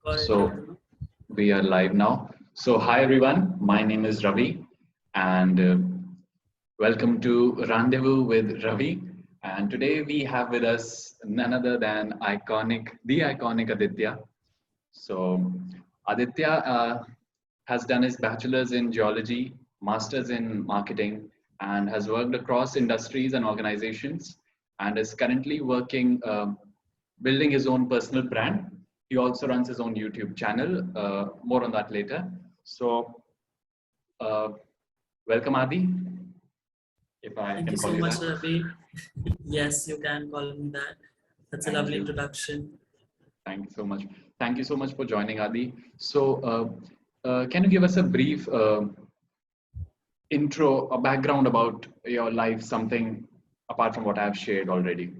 So we are live now. So hi everyone, my name is Ravi and welcome to Rendezvous with Ravi. And today we have with us none other than the iconic Aditya. So Aditya has done his bachelor's in geology, master's in marketing, and has worked across industries and organizations, and is currently working building his own personal brand. He also runs his own YouTube channel. More on that later. So, uh, welcome Adi, if I Thank can you call so you much, that. Ravi. Yes, you can call me that. That's a Thank lovely you. introduction. Thank you so much. Thank you so much for joining, Adi. So, can you give us a brief intro, a background about your life, something apart from what I've shared already?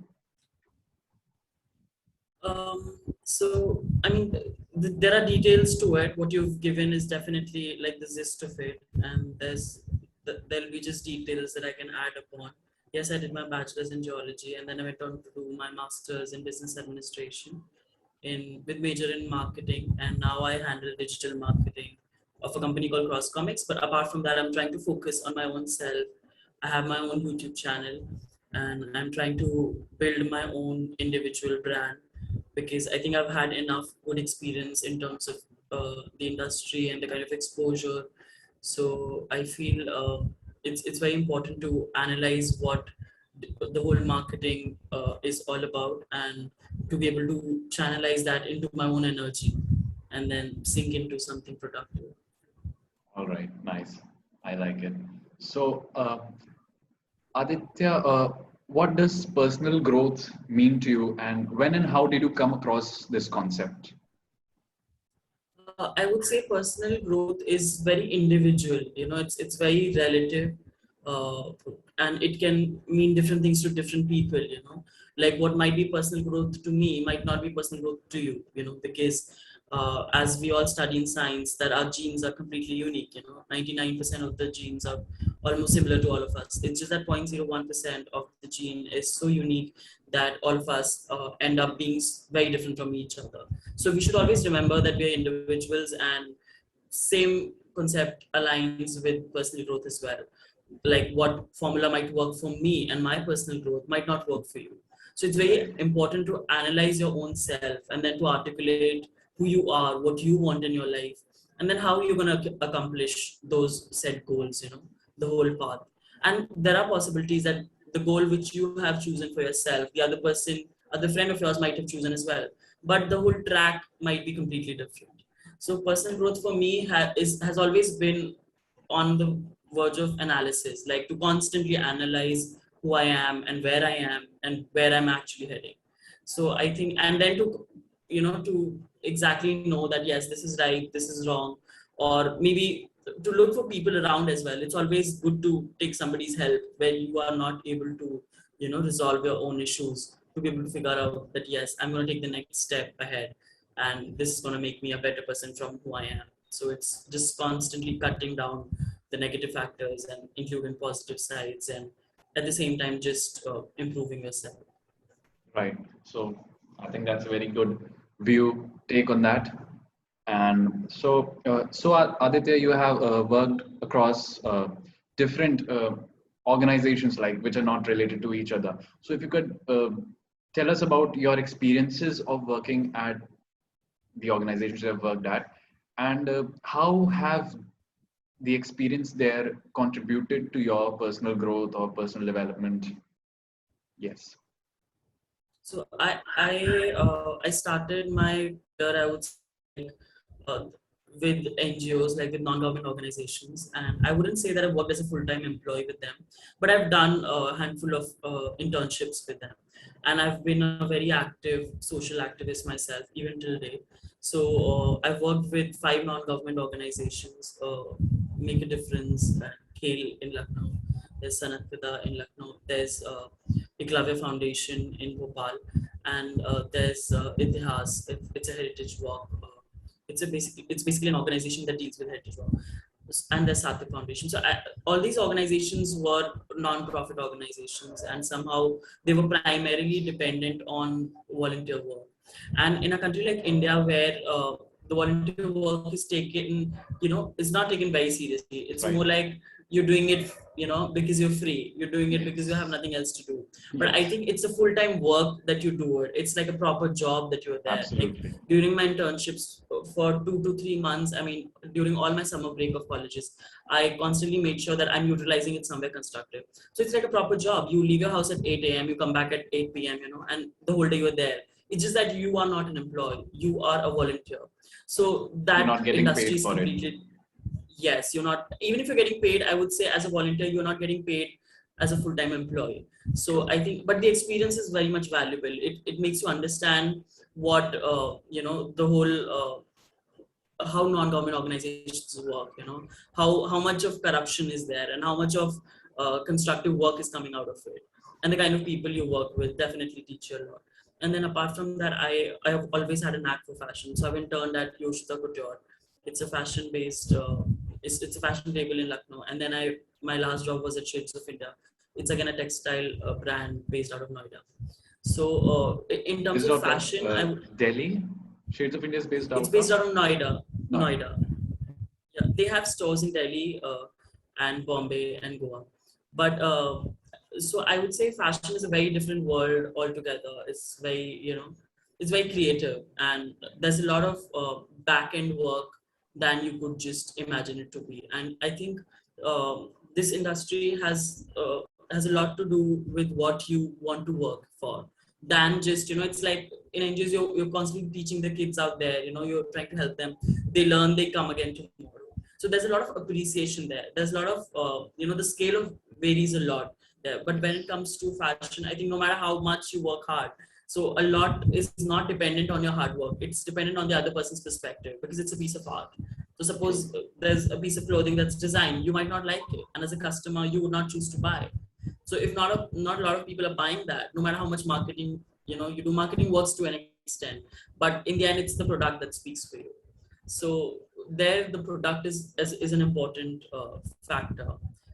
I mean, there are details to it. What you've given is definitely like the gist of it, and there'll be just details that I can add upon. Yes, I did my bachelor's in geology, and then I went on to do my master's in business administration, with major in marketing, and now I handle digital marketing of a company called Cross Comics. But apart from that, I'm trying to focus on my own self. I have my own YouTube channel, and I'm trying to build my own individual brand because I think I've had enough good experience in terms of the industry and the kind of exposure. So I feel it's very important to analyze what the whole marketing is all about, and to be able to channelize that into my own energy and then sink into something productive. All right, nice. I like it. So, Aditya, what does personal growth mean to you, and when and how did you come across this concept? I would say personal growth is very individual. It's very relative, uh, and it can mean different things to different people. Like what might be personal growth to me might not be personal growth to you. Because as we all study in science, that our genes are completely unique. 99% of the genes are almost similar to all of us. It's just that 0.01% of the gene is so unique that all of us end up being very different from each other. So we should always remember that we are individuals, and same concept aligns with personal growth as well. Like what formula might work for me and my personal growth might not work for you. So it's Right. very important to analyze your own self and then to articulate who you are, what you want in your life, and then how you're going to accomplish those set goals, the whole path. And there are possibilities that the goal which you have chosen for yourself, the other person, other friend of yours might have chosen as well, but the whole track might be completely different. So personal growth for me has always been on the verge of analysis, like to constantly analyze who I am and where I'm actually heading. So I think, and then to exactly know that yes, this is right, this is wrong, or maybe to look for people around as well. It's always good to take somebody's help when you are not able to, resolve your own issues, to be able to figure out that yes, I'm going to take the next step ahead, and this is going to make me a better person from who I am. So it's just constantly cutting down the negative factors and including positive sides, and at the same time just improving yourself. Right. So I think that's a very good view take on that. And so, Aditya, you have worked across different organizations, like which are not related to each other. So if you could tell us about your experiences of working at the organizations you have worked at, and how have the experience there contributed to your personal growth or personal development? Yes. So I started my career, I would say, like uh, with NGOs, like with non-government organizations, and I wouldn't say that I've worked as a full-time employee with them, but I've done a handful of internships with them, and I've been a very active social activist myself even till date. So I've worked with 5 non-government organizations, Make a Difference, Kale in Lucknow, there's Sanat Pida in Lucknow, there's Eklavya Foundation in Bhopal, and there's Itihas. It's a heritage walk. It's basically an organization that deals with heritage walk, and there's Sathya Foundation. So all these organizations were non-profit organizations, and somehow they were primarily dependent on volunteer work. And in a country like India, where the volunteer work is taken, is not taken very seriously. It's Right. more like you're doing it, because you're free. You're doing it because you Yes. have nothing else to do. But I Yes. think it's a full-time work that you do it. It's like a proper job that you're there. Like Absolutely. during my internships for 2 to 3 months, I mean, during all my summer break of colleges, I constantly made sure that I'm utilizing it somewhere constructive. So it's like a proper job. You leave your house at 8 a.m., you come back at 8 p.m., and the whole day you're there. It's just that you are not an employee, you are a volunteer. So You're that not getting industry paid is for it. completely, yes, you're not, even if you're getting paid, I would say as a volunteer, you're not getting paid as a full-time employee. So True. I think, but the experience is very much valuable. It makes you understand what, the whole, how non-government organizations work, how much of corruption is there and how much of constructive work is coming out of it, and the kind of people you work with definitely teach you a lot. And then apart from that, I have always had a knack for fashion, so I've interned at Yoshida Couture. It's a fashion based, it's a fashion label in Lucknow. And then my last job was at Shades of India. It's again a textile brand based out of Noida. So in terms Based of out of fashion, Delhi. Shades of India is based it's out based of out of Noida. Noida. Noida. Yeah, they have stores in Delhi and Bombay and Goa. But so I would say fashion is a very different world altogether. It's very, it's very creative, and there's a lot of back end work than you could just imagine it to be. And I think this industry has a lot to do with what you want to work for, than just, it's like in NGOs, you're constantly teaching the kids out there, you're trying to help them. They learn, they come again tomorrow. So there's a lot of appreciation there. There's a lot of, the scale of varies a lot there. But when it comes to fashion, I think no matter how much you work hard, so a lot is not dependent on your hard work. It's dependent on the other person's perspective, because it's a piece of art. So True. suppose there's a piece of clothing that's designed, you might not like it, and as a customer, you would not choose to buy. So if not a lot of people are buying that, no matter how much marketing, you do, marketing works to an extent, but in the end, it's the product that speaks for you. So there, the product is an important factor.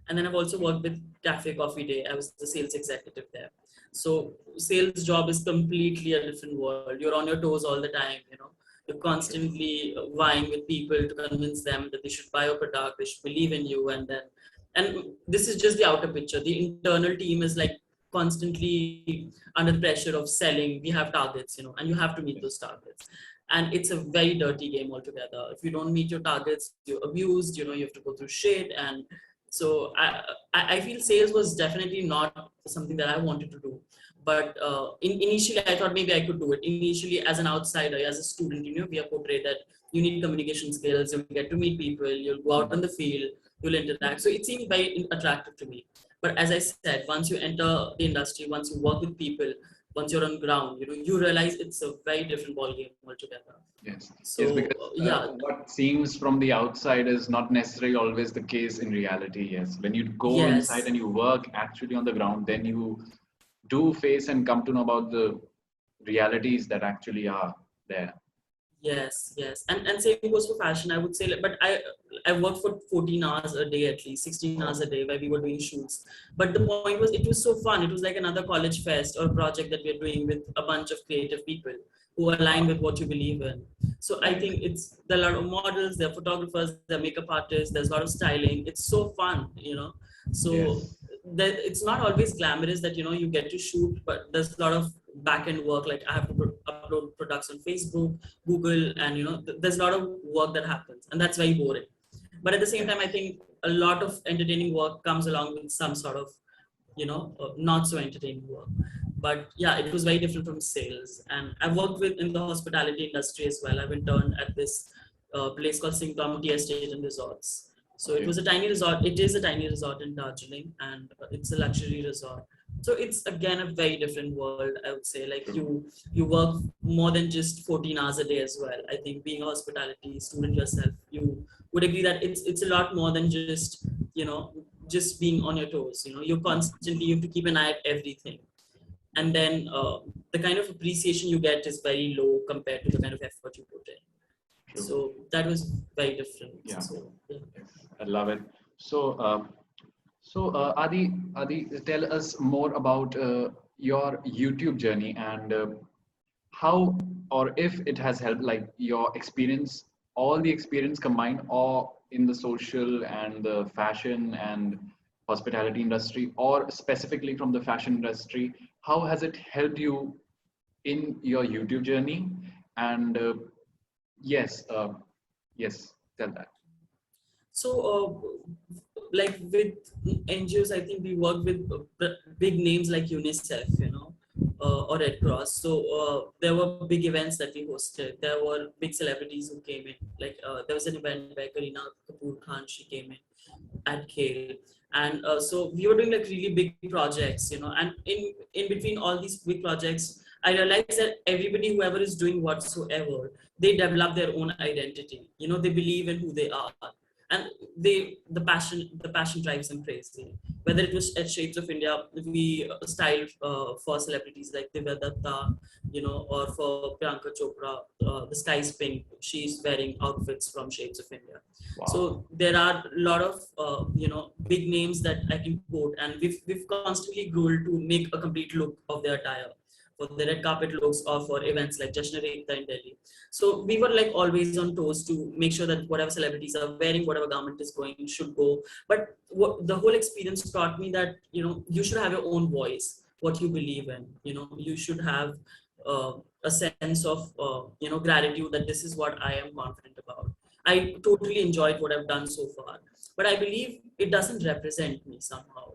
And then I've also worked with Cafe Coffee Day. I was the sales executive there. So sales job is completely a different world. You're on your toes all the time. You're constantly vying with people to convince them that they should buy your product, they should believe in you, and this is just the outer picture. The internal team is like constantly under the pressure of selling. We have targets, and you have to meet those targets. And it's a very dirty game altogether. If you don't meet your targets, you're abused. You have to go through shit. And so I feel sales was definitely not something that I wanted to do. But initially, I thought maybe I could do it. Initially, as an outsider, as a student, we are portrayed that you need communication skills. You'll get to meet people. You'll go out in the field. You'll interact. So it seemed very attractive to me. But as I said, once you enter the industry, once you work with people, once you're on ground, you realize it's a very different ballgame altogether. Yes. Yes, So because yeah, what seems from the outside is not necessarily always the case in reality. Yes. When you go inside yes, and you work actually on the ground, then you do face and come to know about the realities that actually are there. yes, and same goes for fashion. I would say, but I worked for 14 hours a day, at least 16 hours Oh, a day, where we were doing shoots. But the point was, it was so fun. It was like another college fest or project that we're doing with a bunch of creative people who align wow. with what you believe in. So I Right. think it's there are a lot of models, there are photographers, there are makeup artists, there's a lot of styling. It's so fun. So Yes. it's not always glamorous that you get to shoot, but there's a lot of back end work. Like I have to upload products on Facebook, Google, and there's a lot of work that happens, and that's very boring. But at the same time, I Yes. think a lot of entertaining work comes along with some sort of not so entertaining work. But yeah, it was very different from sales. And I've worked with in the hospitality industry as well. I've interned at this place called Singtom Tea Estate and Resorts. So it Okay. was a tiny resort. It is a tiny resort in Darjeeling, and it's a luxury resort. So it's again a very different world, I would say. Like True. you work more than just 14 hours a day as well. I think being a hospitality student yourself, you would agree that it's a lot more than just being on your toes. You're constantly, you have to keep an eye at everything. And then the kind of appreciation you get is very low compared to the kind of effort you put in. True. So that was very different. Yeah. So yeah. Yes. I love it. So, Adi, tell us more about your YouTube journey and how or if it has helped, like your experience, all the experience combined, or in the social and the fashion and hospitality industry, or specifically from the fashion industry, how has it helped you in your YouTube journey? And yes, yes, tell that. So, like with NGOs, I think we work with big names like UNICEF, or Red Cross. So there were big events that we hosted. There were big celebrities who came in. Like there was an event where Kareena Kapoor Khan, she came in at Kale, and so we were doing like really big projects, And in between all these big projects, I realized that everybody, whoever is doing whatsoever, they develop their own identity. They believe in who they are, and the passion drives them crazy. Whether it was at Shapes of India, we styled for celebrities like Divya Datta, or for Priyanka Chopra, the sky's pink. She's wearing outfits from Shapes of India. Wow. So there are a lot of big names that I can quote, and we've constantly grown to make a complete look of their attire for the red carpet looks or for events like Jashn Ekta in Delhi. So we were like always on toes to make sure that whatever celebrities are wearing, whatever garment is going, should go. But the whole experience taught me that you should have your own voice, what you believe in. You should have a sense of gratitude that this is what I am confident about. I totally enjoyed what I've done so far, but I believe it doesn't represent me somehow.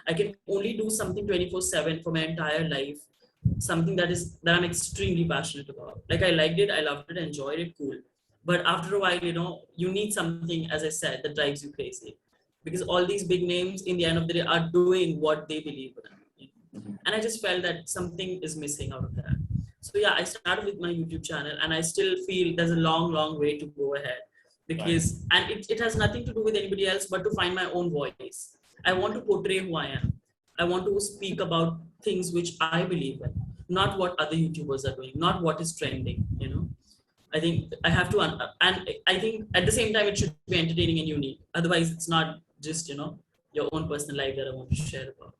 I can only do something 24/7 for my entire life, something that I'm extremely passionate about. Like I liked it, I loved it, enjoyed it, cool. But after a while, you need something, as I said, that drives you crazy, because all these big names, in the end of the day, are doing what they believe in. Mhm. And I just felt that something is missing out of that. So yeah, I started with my YouTube channel, and I still feel there's a long way to go ahead, Right. because and it has nothing to do with anybody else but to find my own voice. I want to portray who I am. I want to speak about things which I believe in, not what other YouTubers are doing, not what is trending. I think I have to, and I think at the same time it should be entertaining and unique. Otherwise, it's not just your own personal life that I want to share about.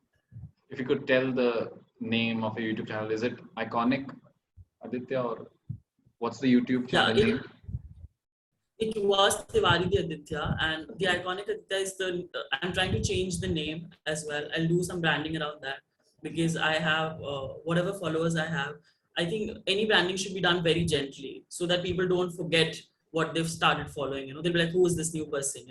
If you could tell the name of a YouTube channel, is it Iconic Aditya, or what's the YouTube Yeah, channel name? it was Tiwari the Aditya, and the iconic Aditya is the. I'm trying to change the name as well. I'll do some branding around that, because I have whatever followers I have. I think any branding should be done very gently so that people don't forget what they've started following. They'll be like, "Who is this new person?"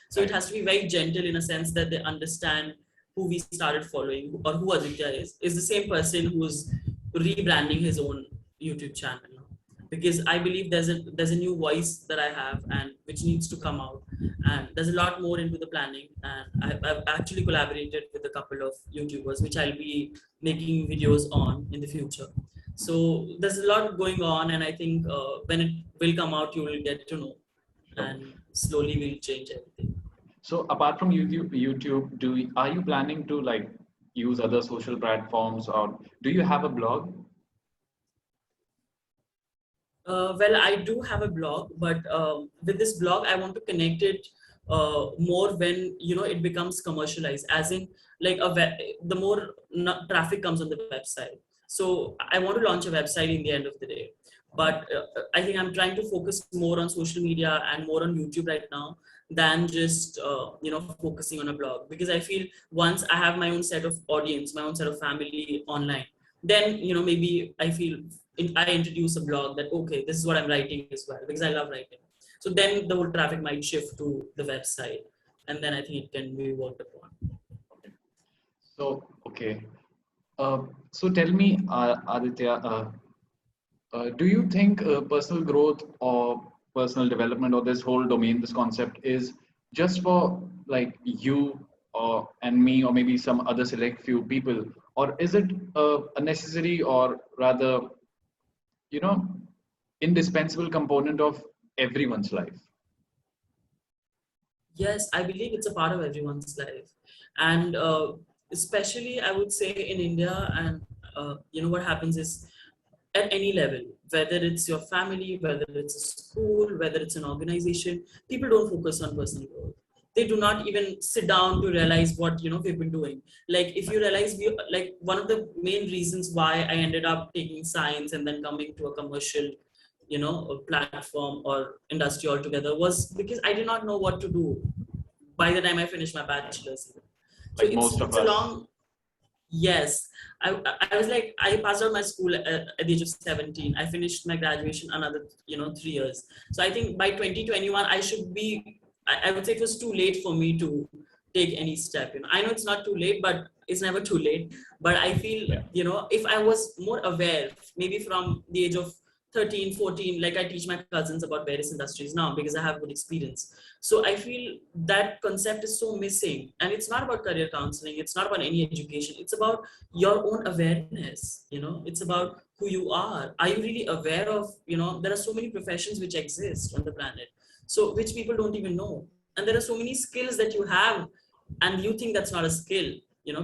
So it Right. has to be very gentle in a sense that they understand who we started following, or who Aditya is the same person who's rebranding his own YouTube channel, because I believe there's a new voice that I have, and which needs to come out, and there's a lot more into the planning, and I've actually collaborated with a couple of YouTubers which I'll be making videos on in the future. So there's a lot going on, and I think when it will come out, you will get to know, Sure. and slowly we'll change everything. So apart from YouTube, are you planning to like use other social platforms, or do you have a blog? Well, I do have a blog, but with this blog, I want to connect it more when it becomes commercialized. As in, like the more traffic comes on the website. So I want to launch a website in the end of the day. But I think I'm trying to focus more on social media and more on YouTube right now than just focusing on a blog, because I feel once I have my own set of audience, my own set of family online, then maybe I feel I introduce a blog that okay, this is what I'm writing as well, because I love writing. So then the whole traffic might shift to the website, and then I think it can be worked upon. Okay. So okay. Uh, so tell me, Aditya, do you think personal growth or personal development, or this whole domain, this concept, is just for like you or and me, or maybe some other select few people, or is it a necessary, or rather, you know, indispensable component of everyone's life? Yes, I believe it's a part of everyone's life, and especially I would say in India, and what happens is at any level, whether it's your family, whether it's a school, whether it's an organization, people don't focus on personal growth. they do not even sit down to realize what we've been doing. Like if you realize, like one of the main reasons why I ended up taking science and then coming to a commercial a platform or industry altogether was because I did not know what to do by the time I finished my bachelor's. So Like it's most of it's a us. long. Yes, I was like, I passed out my school at the age of 17. I finished my graduation another 3 years. So I think by 2021 I should be. I would say it was too late for me to take any step. I know it's not too late, but it's never too late. But I feel Yeah. If I was more aware, maybe from the age of 13, 14, like I teach my cousins about various industries now because I have good experience. So I feel that concept is so missing, and it's not about career counseling. It's not about any education. It's about your own awareness. It's about who you are. Are you really aware of, there are so many professions which exist on the planet, so which people don't even know. And there are so many skills that you have and you think that's not a skill,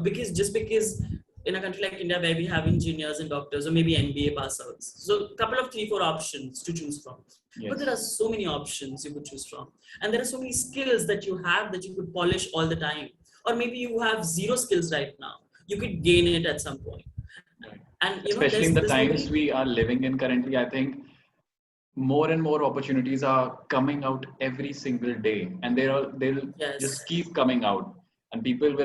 because just because in a country like India where we have engineers and doctors or maybe MBA pass outs, so a couple of 3-4 options to choose from. But there Yes. are so many options you could choose from, and there are so many skills that you have that you could polish all the time. Or maybe you have zero skills right now, you could gain it at some point. Right. And Especially in the there's times nobody. we are living in currently, I think more and more opportunities are coming out every single day, and they'll Yes. just keep coming out, and people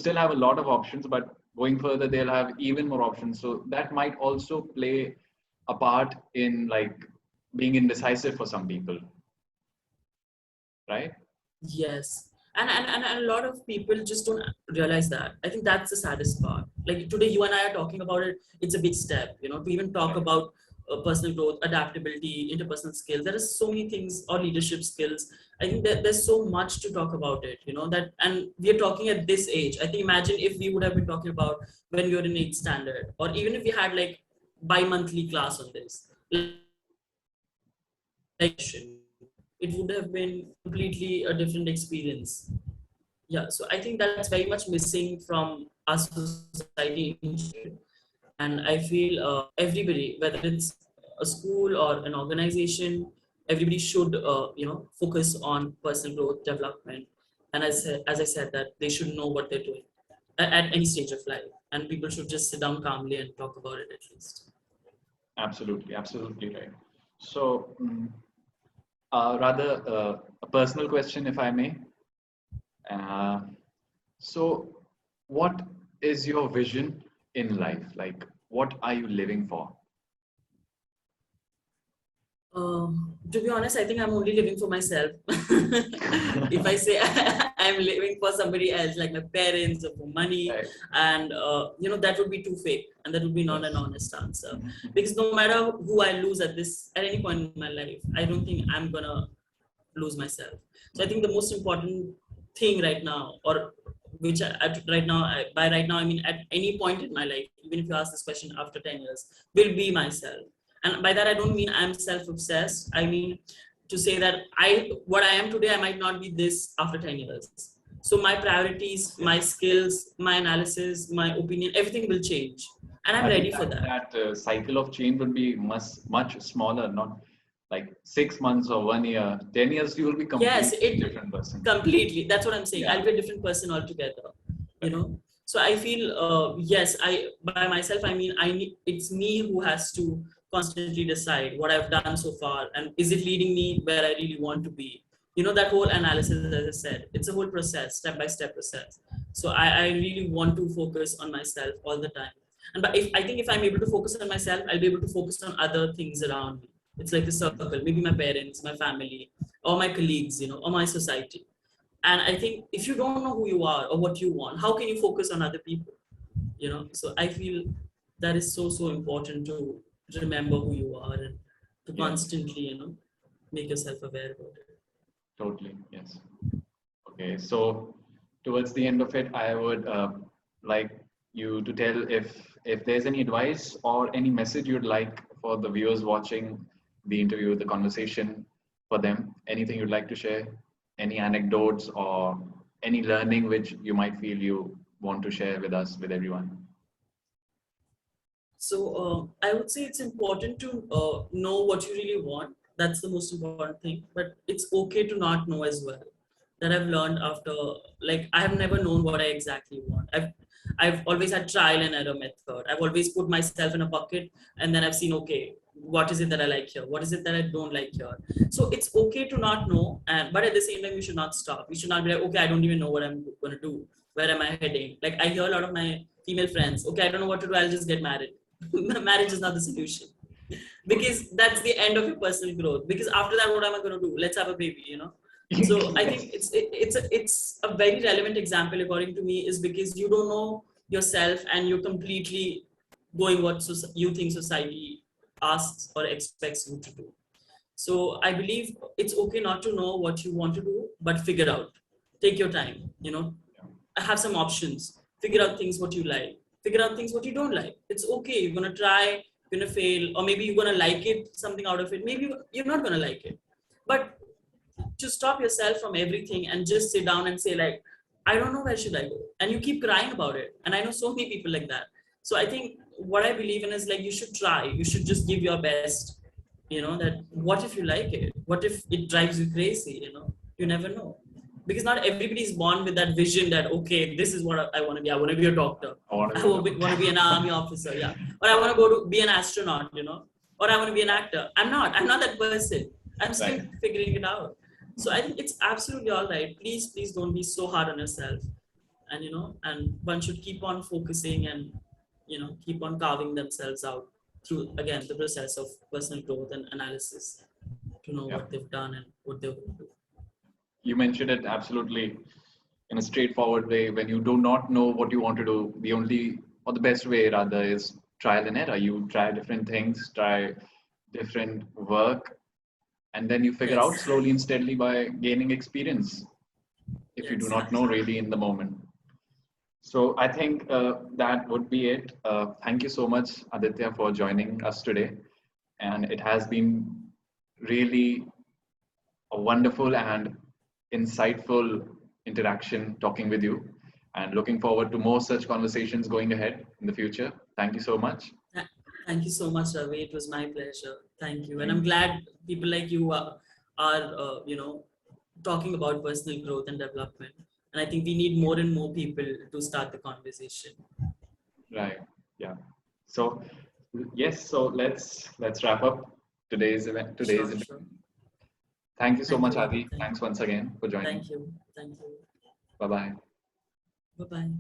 still have a lot of options, but going further they'll have even more options. So that might also play a part in like being indecisive for some people, right? Yes. And a lot of people just don't realize that. I think that's the saddest part. Like today, you and I are talking about it. It's a big step, to even talk Right. about personal growth, adaptability, interpersonal skills. There are so many things, or leadership skills. I think that there's so much to talk about it, that, and we are talking at this age. I think imagine if we would have been talking about when we were in 8th standard, or even if we had like bi-monthly class on this. Like, it would have been completely a different experience. Yeah, so I think that's very much missing from our society in general. And I feel everybody, whether it's a school or an organization, everybody should focus on personal growth development. And as I said, that they should know what they're doing at any stage of life, and people should just sit down calmly and talk about it at least. Absolutely, absolutely right. So rather a personal question, if I may. uh, so what is your vision in life? Like, what are you living for? To be honest, I think I'm only living for myself. If I say I'm living for somebody else, like my parents or for money, Right. and that would be too fake, and that would be not an Yes. honest answer. Because no matter who I lose at any point in my life, I don't think I'm gonna lose myself. So I think the most important thing right now, or which right now, by right now I mean at any point in my life, even if you ask this question after 10 years, will be myself. And by that I don't mean I'm self-obsessed. I mean to say that what I am today, I might not be this after 10 years. So my priorities, my Yes. skills, my analysis, my opinion, everything will change, and I'm I think ready for that. that cycle of change would be much smaller, not like 6 months or 1 year. 10 years, you will be Yes, completely it different person. completely. That's what I'm saying. Yeah, I'll be a different person altogether. You correct. know. So I feel yes. I by myself. I mean, I need. It's me who has to constantly decide what I've done so far, and is it leading me where I really want to be. That whole analysis, as I said, it's a whole process, step by step process. So I really want to focus on myself all the time. And but if I think if I'm able to focus on myself, I'll be able to focus on other things around me. It's like the circle, maybe my parents, my family, or my colleagues, or my society. And I think if you don't know who you are or what you want, how can you focus on other people? So I feel that is so important to remember who you are and to Yes, constantly, make yourself aware about it. totally. Yes. Okay. So towards the end of it, I would like you to tell if there's any advice or any message you'd like for the viewers watching the interview, the conversation, for them. Anything you'd like to share? Any anecdotes or any learning which you might feel you want to share with us, with everyone? So I would say it's important to know what you really want. That's the most important thing. But it's okay to not know as well. that I've learned after, like, I have never known what I exactly want. I've always had trial and error method. I've always put myself in a bucket, and then I've seen, okay, what is it that I like here? What is it that I don't like here? So it's okay to not know, and but at the same time, you should not stop. You should not be like, okay, I don't even know what I'm gonna do. Where am I heading? Like, I hear a lot of my female friends, okay, I don't know what to do. I'll just get married. Marriage is not the solution, because that's the end of your personal growth. Because after that, what am I gonna do? Let's have a baby, you know. So I think Yes. it's a very relevant example, according to me, is because you don't know yourself and you're completely going what you think society asks or expects you to do. So I believe it's okay not to know what you want to do, but figure out. Take your time, you know. Have some options. Figure out things what you like. Figure out things what you don't like. It's okay. You're gonna try. You're gonna fail, or maybe you're gonna like it, something out of it. Maybe you're not gonna like it, but to stop yourself from everything and just sit down and say, like, I don't know, where should I go, and you keep crying about it. And I know so many people like that. So I think what I believe in is, like, you should try, you should just give your best, you know, that what if you like it, what if it drives you crazy, you know. You never know, because not everybody is born with that vision that, okay, this is what I want to be. I want to be a doctor. I want to I be a want to be an army officer, yeah, or I want to go to be an astronaut, you know, or I want to be an actor. I'm not that person. I'm still right. figuring it out. So I think it's absolutely all right. Please don't be so hard on yourself. And, you know, and one should keep on focusing and, you know, keep on carving themselves out through, again, the process of personal growth and analysis, to know Yeah. what they've done and what they're going to do. You mentioned it absolutely in a straightforward way. When you do not know what you want to do, the only or the best way rather is trial and error. You try different things, try different work, and then you figure out Yes. slowly and steadily by gaining experience if you do Yes. not know really in the moment. So I think that would be it. Thank you so much, Aditya, for joining us today. And it has been really a wonderful and insightful interaction talking with you. And looking forward to more such conversations going ahead in the future. Thank you so much. Th- Thank you so much, Ravi. It was my pleasure. Thank you. And I'm Thank glad people like you are you know, talking about personal growth and development. And I think we need more and more people to start the conversation. Right. Yeah. So yes. So let's wrap up today's event. Today's Sure, interview. sure. Thank you so Thank much, you, Ravi. Adi. Thanks once again for joining. Thank you. Thank you. Bye bye. Bye bye.